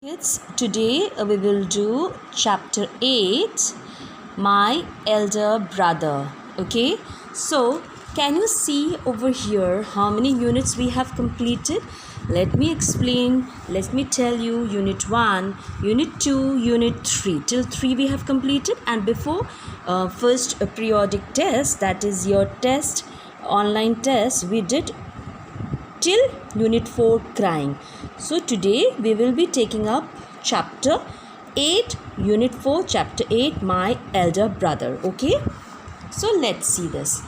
Kids, today we will do chapter 8, My Elder Brother. Okay, so can you see over here how many units we have completed? Let me explain. Let me tell you unit 1, unit 2, unit 3. Till 3 we have completed, and before first a periodic test, that is your test, online test, we did till unit 4 crying. So today we will be taking up chapter 8, unit 4, chapter 8, My Elder Brother. Okay, so let's see this.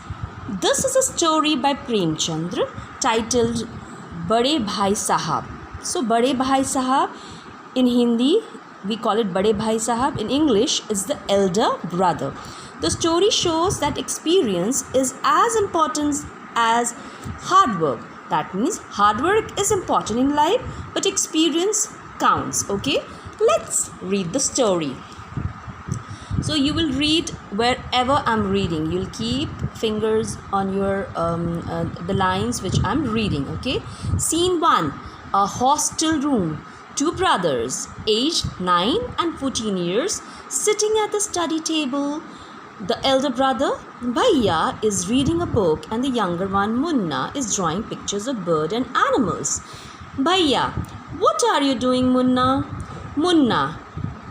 This is a story by Prem Chandra titled Bade Bhai Sahab. So Bade Bhai Sahab, in Hindi we call it Bade Bhai Sahab, in English is the elder brother. The story shows that experience is as important as hard work. That means hard work is important in life, but experience counts. Okay, let's read the story. So you will read wherever I'm reading. You'll keep fingers on your the lines which I'm reading. Okay. Scene 1: a hostel room. Two brothers, aged 9 and 14 years, sitting at the study table. The elder brother, Bhaiya, is reading a book, and the younger one, Munna, is drawing pictures of birds and animals. Bhaiya: what are you doing, Munna? Munna: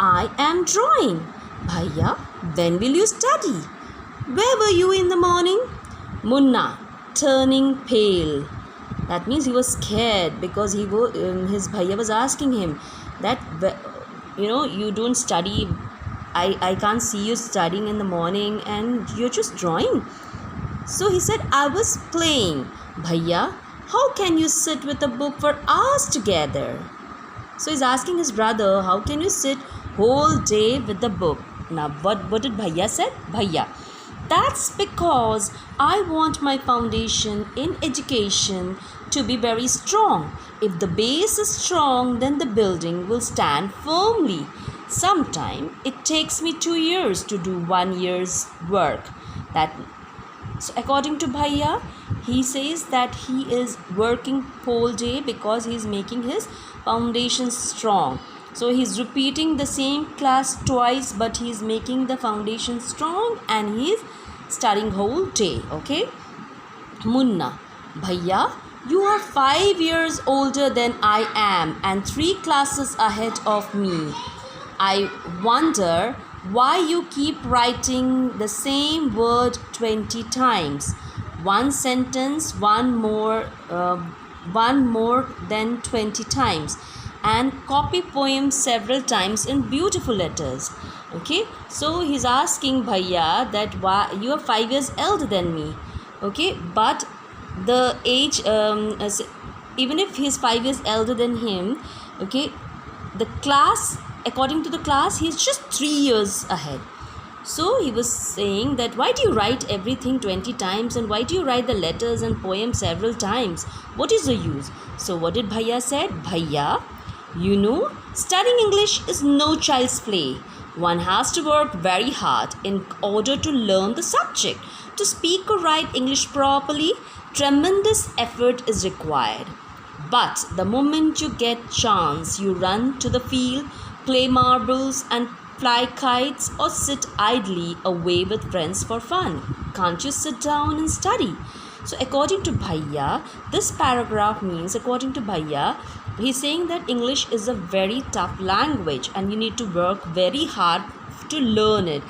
I am drawing. Bhaiya: when will you study? Where were you in the morning? Munna, turning pale. That means he was scared because his Bhaiya was asking him that, you don't study. I can't see you studying in the morning and you're just drawing. So he said, I was playing. Bhaiya, how can you sit with a book for hours together? So he's asking his brother, how can you sit whole day with the book? Now what did Bhaiya said? Bhaiya: that's because I want my foundation in education to be very strong. If the base is strong, then the building will stand firmly. Sometimes it takes me 2 years to do 1 year's work. So according to Bhaiya, he says that he is working whole day because he is making his foundation strong. So he's repeating the same class twice, but he's making the foundation strong and he's studying whole day. Okay. Munna: Bhaiya, you are 5 years older than I am and 3 classes ahead of me. I wonder why you keep writing the same word 20 times. One sentence, one more than 20 times. And copy poems several times in beautiful letters. Okay, so he's asking Bhaiya that why you are 5 years elder than me. Okay, but the age, even if he's 5 years elder than him, okay, the class, according to the class, he's just 3 years ahead. So he was saying that why do you write everything 20 times and why do you write the letters and poems several times? What is the use? So what did Bhaiya said? Bhaiya, studying English is no child's play. One has to work very hard in order to learn the subject. To speak or write English properly, tremendous effort is required. But the moment you get chance, you run to the field, play marbles and fly kites, or sit idly away with friends for fun. Can't you sit down and study? So according to Bhaiya, this paragraph means, according to Bhaiya, he's saying that English is a very tough language and you need to work very hard to learn it.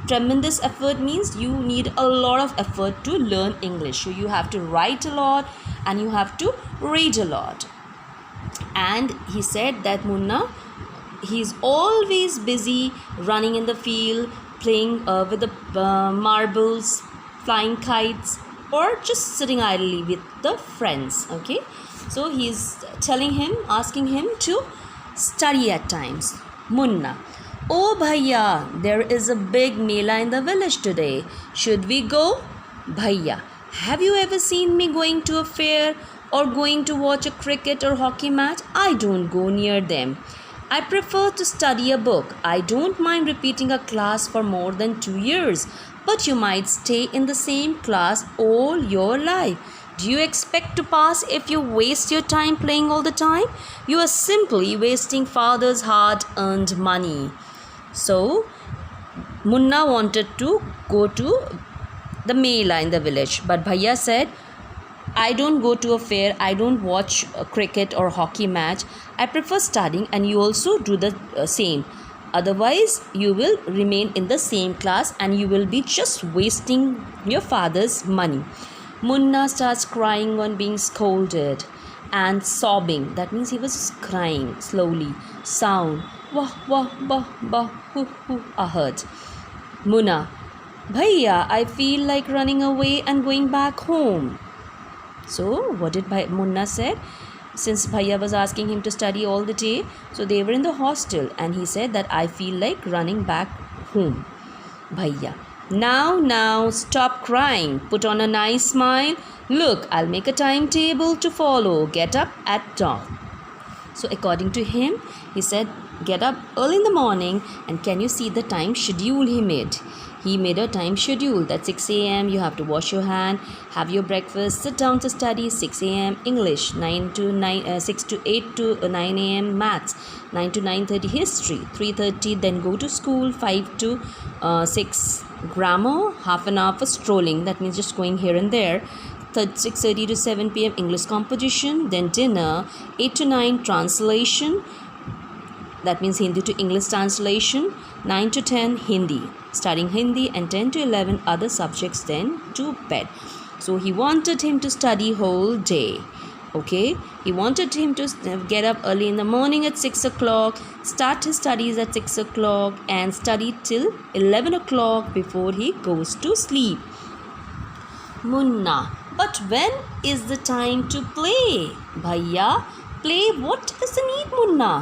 Tremendous effort means you need a lot of effort to learn English. So you have to write a lot and you have to read a lot. And he said that Munna, he's always busy running in the field, playing with the marbles, flying kites, or just sitting idly with the friends. Okay, so he's asking him to study at times. Munna: oh Bhaiya, there is a big mela in the village today. Should we go? Bhaiya: have you ever seen me going to a fair or going to watch a cricket or hockey match? I don't go near them. I prefer to study a book. I don't mind repeating a class for more than 2 years, but you might stay in the same class all your life. Do you expect to pass if you waste your time playing all the time? You are simply wasting father's hard-earned money. So, Munna wanted to go to the Mela in the village, but Bhaiya said, I don't go to a fair, I don't watch a cricket or hockey match. I prefer studying, and you also do the same. Otherwise, you will remain in the same class and you will be just wasting your father's money. Munna starts crying on being scolded and sobbing. That means he was crying slowly. Sound. Wah, wah, bah, bah, hoo, hoo, are heard. Munna, Bhaiya, I feel like running away and going back home. So, what did Munna said? Since Bhaiya was asking him to study all the day, so they were in the hostel, and he said that I feel like running back home. Bhaiya, now, stop crying. Put on a nice smile. Look, I'll make a timetable to follow. Get up at dawn. So, according to him, he said, get up early in the morning, and can you see the time schedule he made? He made a time schedule that 6 a.m. you have to wash your hand, have your breakfast, sit down to study. 6 a.m. English, 6 to 8 to 9 a.m. maths, 9 to 9:30 history, 3:30 then go to school, 5 to 6 grammar, half an hour for strolling, that means just going here and there. 6:30 to 7 p.m. English composition, then dinner, 8 to 9 translation, that means Hindi to English translation, 9 to 10 Hindi, studying Hindi, and 10 to 11 other subjects, then to bed. So he wanted him to study whole day. Okay, he wanted him to get up early in the morning at 6 o'clock, start his studies at 6 o'clock and study till 11 o'clock before he goes to sleep. Munna, but when is the time to play? Bhaiya, play, what is the need, Munna?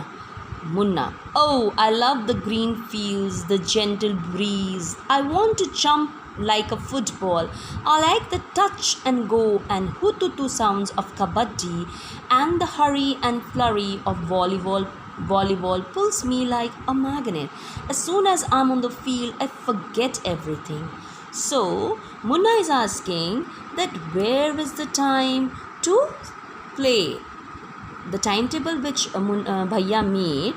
Munna, oh, I love the green fields, the gentle breeze. I want to jump like a football. I like the touch and go and hututu sounds of kabaddi, and the hurry and flurry of volleyball. Volleyball pulls me like a magnet. As soon as I'm on the field, I forget everything. So, Munna is asking that where is the time to play? The timetable which Bhaiya made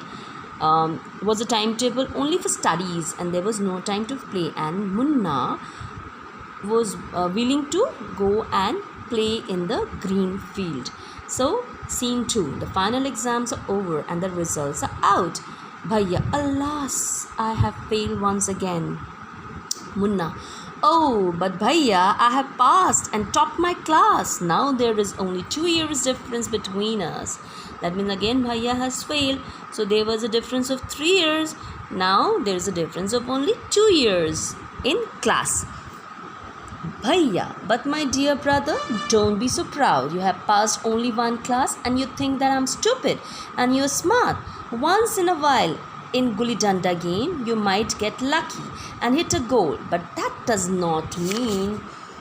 was a timetable only for studies, and there was no time to play, and Munna was willing to go and play in the green field. So, scene 2, the final exams are over and the results are out. Bhaiya, alas, I have failed once again. Munna, oh, but Bhaiya, I have passed and topped my class. Now there is only 2 years difference between us. That means again Bhaiya has failed. So there was a difference of 3 years. Now there is a difference of only 2 years in class. Bhaiya, but my dear brother, don't be so proud. You have passed only one class and you think that I'm stupid and you're smart. Once in a while, in Gulli Danda game, you might get lucky and hit a goal, but that does not mean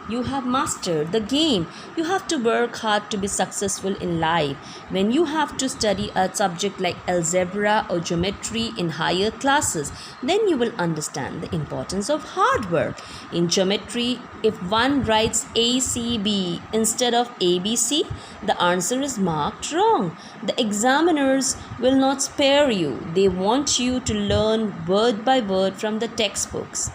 you have mastered the game. You have to work hard to be successful in life. When you have to study a subject like algebra or geometry in higher classes, then you will understand the importance of hard work. In geometry, if one writes ACB instead of ABC, the answer is marked wrong. The examiners will not spare you. They want you to learn word by word from the textbooks.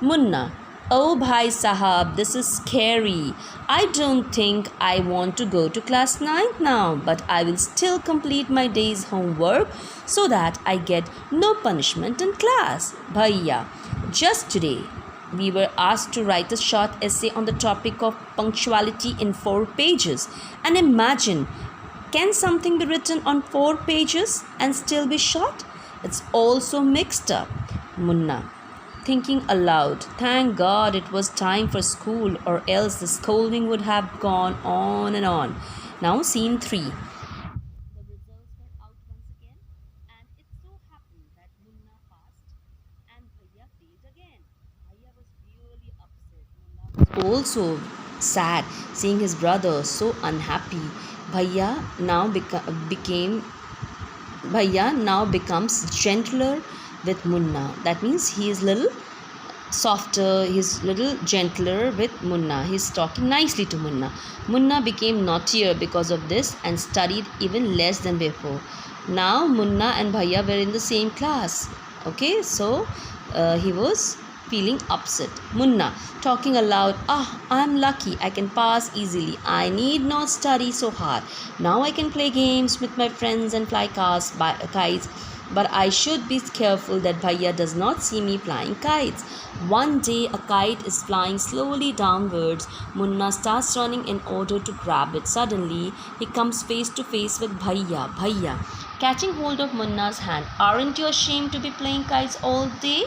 Munna, oh Bhai Sahab, this is scary. I don't think I want to go to class 9 now, but I will still complete my day's homework so that I get no punishment in class. Bhaiya, just today we were asked to write a short essay on the topic of punctuality in 4 pages. And imagine, can something be written on 4 pages and still be short? It's all so mixed up. Munna, thinking aloud, thank God it was time for school, or else the scolding would have gone on and on. Now scene 3. The results were out once again, and it so happened that Munna passed and Bhaiya failed again. Bhaiya was really upset. Munna was also sad, seeing his brother so unhappy. Bhaiya now becomes gentler with Munna. That means he is little softer, he's little gentler with Munna. He's talking nicely to Munna. Munna became naughtier because of this and studied even less than before. Now Munna and Bhaiya were in the same class. Okay, so he was feeling upset. Munna talking aloud, I'm lucky, I can pass easily, I need not study so hard. Now I can play games with my friends and fly kites, but I should be careful that Bhaiya does not see me flying kites. One day a kite is flying slowly downwards. Munna starts running in order to grab it. Suddenly he comes face to face with Bhaiya. Bhaiya catching hold of Munna's hand. Aren't you ashamed to be playing kites all day?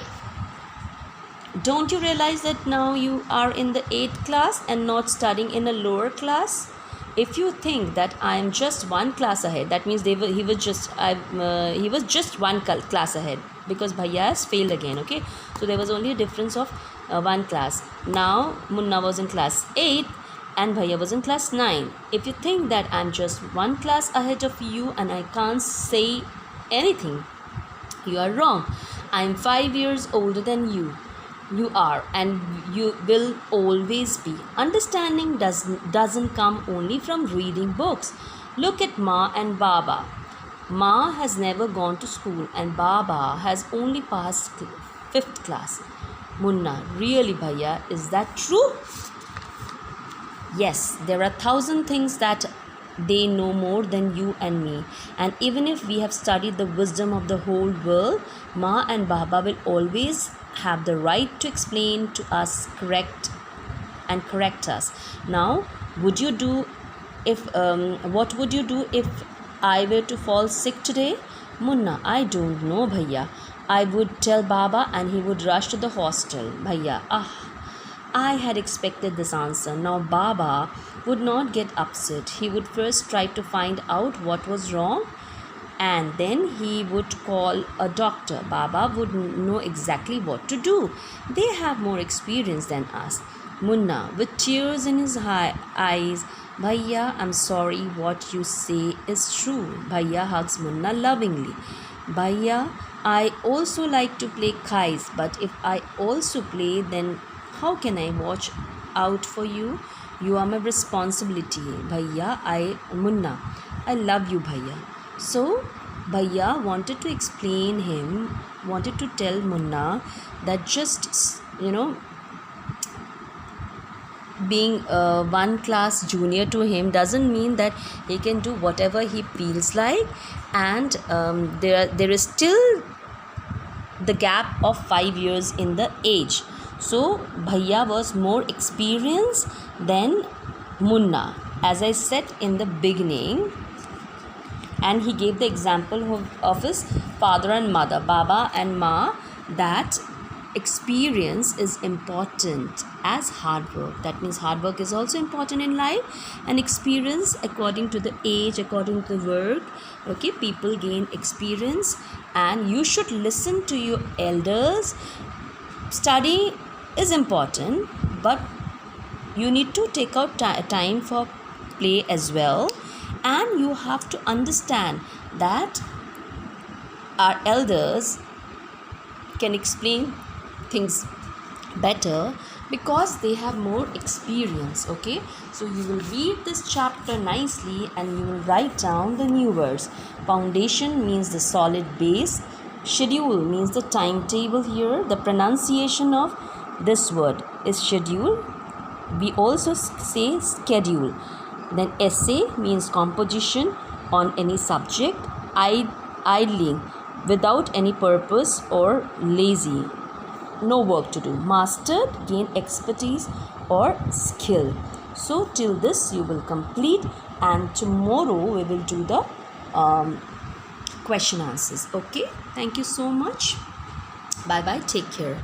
Don't you realize that now you are in the 8th class and not studying in a lower class? If you think that I am just one class ahead, that means he was just one class ahead, because Bhaiya has failed again. Okay, so there was only a difference of one class. Now Munna was in class 8 and Bhaiya was in class 9. If you think that I'm just one class ahead of you and I can't say anything, you are wrong. I'm 5 years older than you. You are, and you will always be. Understanding doesn't come only from reading books. Look at Ma and Baba. Ma has never gone to school and Baba has only passed 5th class. Munna, really Bhaiya, is that true? Yes, there are 1,000 things that they know more than you and me. And even if we have studied the wisdom of the whole world, Ma and Baba will always have the right to explain to us, correct us. Now, what would you do if I were to fall sick today? Munna, I don't know, Bhaiya. I would tell Baba and he would rush to the hostel. Bhaiya, I had expected this answer. Now Baba would not get upset. He would first try to find out what was wrong and then he would call a doctor. Baba would know exactly what to do. They have more experience than us. Munna, with tears in his eyes, Bhaiya, I'm sorry, what you say is true. Bhaiya hugs Munna lovingly. Bhaiya, I also like to play kites, but if I also play, then how can I watch out for you? You are my responsibility. Munna, I love you, Bhaiya. So Bhaiya wanted to tell Munna that just, being one class junior to him doesn't mean that he can do whatever he feels like, and there is still the gap of 5 years in the age. So Bhaiya was more experienced than Munna, as I said in the beginning. And he gave the example of his father and mother, Baba and Ma, that experience is important as hard work. That means hard work is also important in life, and experience according to the age, according to the work. Okay, people gain experience, and you should listen to your elders. Study is important, but you need to take out time for play as well. And you have to understand that our elders can explain things better because they have more experience. Okay, so you will read this chapter nicely and you will write down the new words. Foundation means the solid base. Schedule means the timetable here. The pronunciation of this word is schedule. We also say schedule. Then essay means composition on any subject. Idling, without any purpose or lazy, no work to do. Mastered, gain expertise or skill. So till this you will complete, and tomorrow we will do the question answers. Okay, thank you so much. Bye bye, take care.